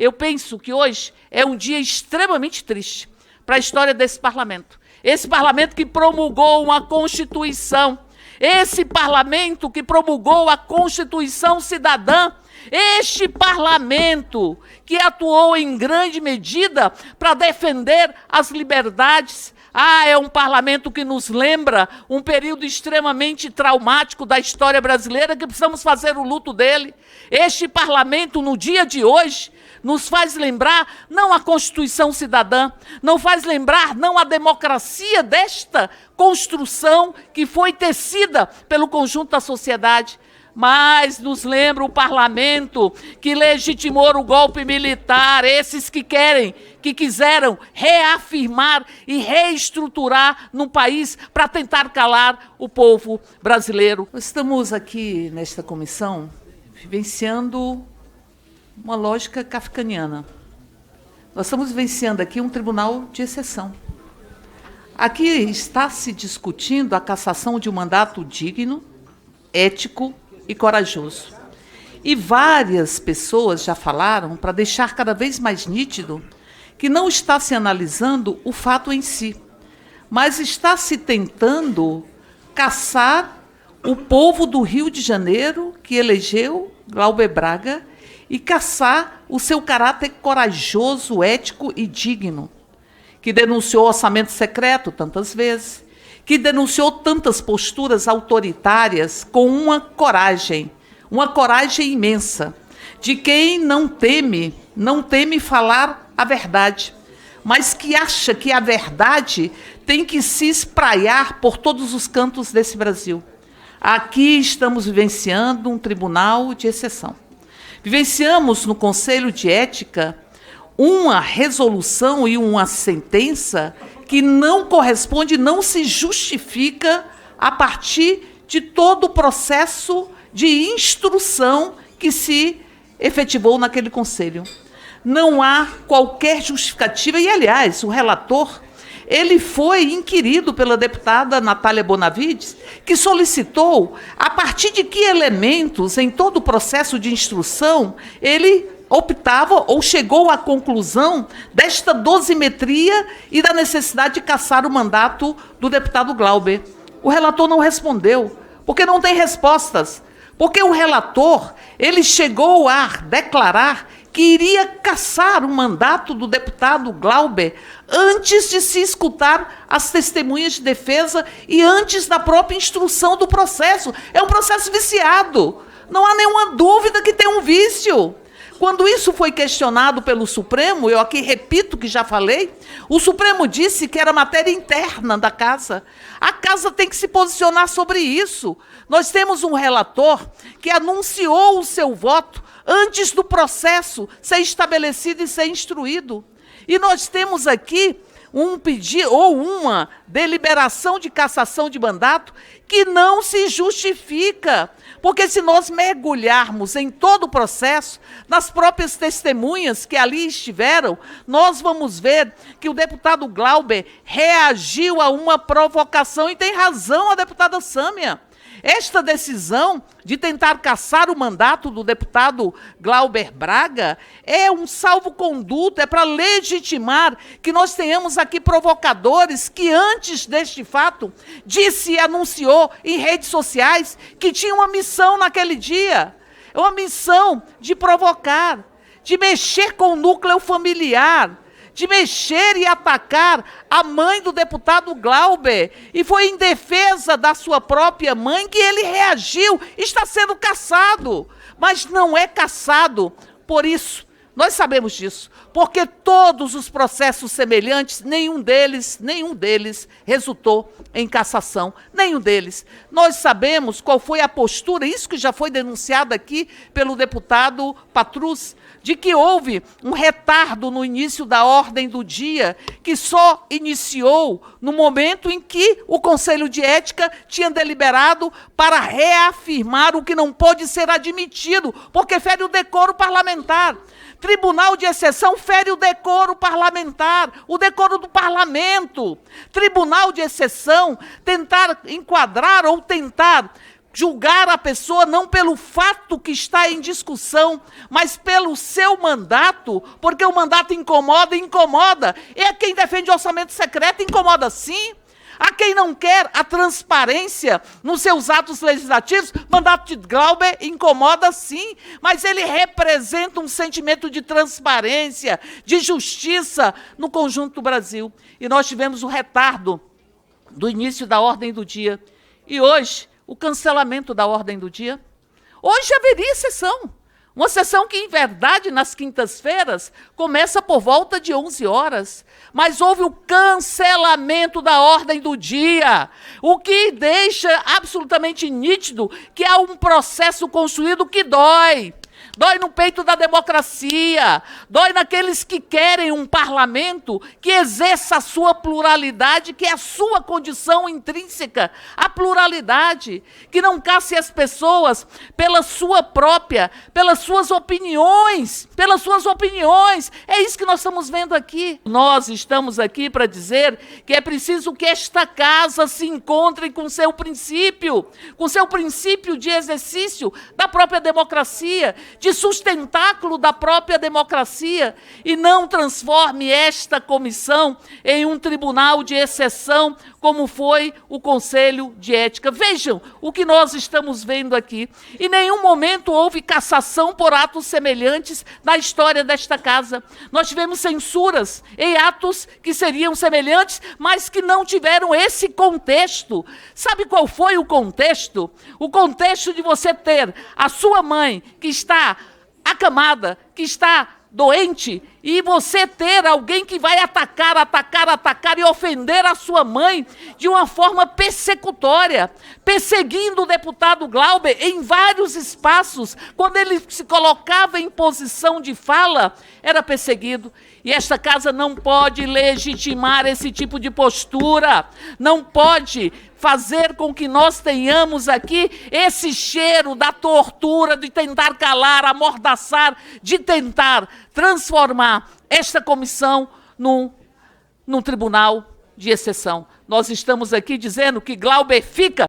eu penso que hoje é um dia extremamente triste para a história desse parlamento. Esse parlamento que promulgou uma Constituição, esse parlamento que promulgou a Constituição Cidadã, este parlamento que atuou em grande medida para defender as liberdades. É um parlamento que nos lembra um período extremamente traumático da história brasileira, que precisamos fazer o luto dele. Este parlamento, no dia de hoje, nos faz lembrar não a Constituição Cidadã, não faz lembrar não a democracia desta construção que foi tecida pelo conjunto da sociedade, mas nos lembra o parlamento que legitimou o golpe militar, esses que quiseram reafirmar e reestruturar no país para tentar calar o povo brasileiro. Nós estamos aqui nesta comissão vivenciando uma lógica kafkaniana. Nós estamos vivenciando aqui um tribunal de exceção. Aqui está se discutindo a cassação de um mandato digno, ético e corajoso. E várias pessoas já falaram, para deixar cada vez mais nítido, que não está se analisando o fato em si, mas está se tentando caçar o povo do Rio de Janeiro, que elegeu Glauber Braga, e caçar o seu caráter corajoso, ético e digno, que denunciou orçamento secreto tantas vezes, que denunciou tantas posturas autoritárias com uma coragem imensa, de quem não teme falar a verdade, mas que acha que a verdade tem que se espraiar por todos os cantos desse Brasil. Aqui estamos vivenciando um tribunal de exceção. Vivenciamos no Conselho de Ética uma resolução e uma sentença que não corresponde, não se justifica a partir de todo o processo de instrução que se efetivou naquele conselho. Não há qualquer justificativa, e, aliás, o relator, ele foi inquirido pela deputada Natália Bonavides, que solicitou, a partir de que elementos, em todo o processo de instrução, ele optava ou chegou à conclusão desta dosimetria e da necessidade de cassar o mandato do deputado Glauber. O relator não respondeu, porque não tem respostas. Porque o relator, ele chegou a declarar que iria cassar o mandato do deputado Glauber antes de se escutar as testemunhas de defesa e antes da própria instrução do processo. É um processo viciado. Não há nenhuma dúvida que tem um vício. Quando isso foi questionado pelo Supremo, eu aqui repito que já falei, o Supremo disse que era matéria interna da Casa. A Casa tem que se posicionar sobre isso. Nós temos um relator que anunciou o seu voto antes do processo ser estabelecido e ser instruído. E nós temos aqui um pedido ou uma deliberação de cassação de mandato que não se justifica. Porque se nós mergulharmos em todo o processo, nas próprias testemunhas que ali estiveram, nós vamos ver que o deputado Glauber reagiu a uma provocação, e tem razão a deputada Sâmia. Esta decisão de tentar cassar o mandato do deputado Glauber Braga é um salvo-conduto, é para legitimar que nós tenhamos aqui provocadores que, antes deste fato, disse e anunciou em redes sociais que tinha uma missão naquele dia, uma missão de provocar, de mexer com o núcleo familiar, de mexer e atacar a mãe do deputado Glauber. E foi em defesa da sua própria mãe que ele reagiu. Está sendo cassado, mas não é cassado por isso. Nós sabemos disso, porque todos os processos semelhantes, nenhum deles resultou em cassação, nenhum deles. Nós sabemos qual foi a postura, isso que já foi denunciado aqui pelo deputado Patrus, de que houve um retardo no início da ordem do dia, que só iniciou no momento em que o Conselho de Ética tinha deliberado para reafirmar o que não pode ser admitido, porque fere o decoro parlamentar. Tribunal de exceção fere o decoro parlamentar, o decoro do parlamento. Tribunal de exceção tentar enquadrar ou tentar julgar a pessoa não pelo fato que está em discussão, mas pelo seu mandato, porque o mandato incomoda, incomoda. É quem defende orçamento secreto, incomoda sim. A quem não quer a transparência nos seus atos legislativos, mandato de Glauber incomoda sim, mas ele representa um sentimento de transparência, de justiça no conjunto do Brasil. E nós tivemos o retardo do início da ordem do dia. E hoje, o cancelamento da ordem do dia. Hoje haveria sessão. Uma sessão que, em verdade, nas quintas-feiras, começa por volta de 11 horas. Mas houve o cancelamento da ordem do dia, o que deixa absolutamente nítido que há um processo construído que dói. Dói no peito da democracia, dói naqueles que querem um parlamento que exerça a sua pluralidade, que é a sua condição intrínseca, a pluralidade, que não casse as pessoas pelas suas opiniões, É isso que nós estamos vendo aqui. Nós estamos aqui para dizer que é preciso que esta casa se encontre com seu princípio de exercício da própria democracia, de sustentáculo da própria democracia, e não transforme esta comissão em um tribunal de exceção, como foi o Conselho de Ética. Vejam o que nós estamos vendo aqui. Em nenhum momento houve cassação por atos semelhantes na história desta casa. Nós tivemos censuras em atos que seriam semelhantes, mas que não tiveram esse contexto. Sabe qual foi o contexto? O contexto de você ter a sua mãe, que está acamada, que está doente, e você ter alguém que vai atacar e ofender a sua mãe de uma forma persecutória, perseguindo o deputado Glauber em vários espaços. Quando ele se colocava em posição de fala, era perseguido. E esta casa não pode legitimar esse tipo de postura, não pode fazer com que nós tenhamos aqui esse cheiro da tortura, de tentar calar, amordaçar, de tentar transformar esta comissão num tribunal de exceção. Nós estamos aqui dizendo que Glauber fica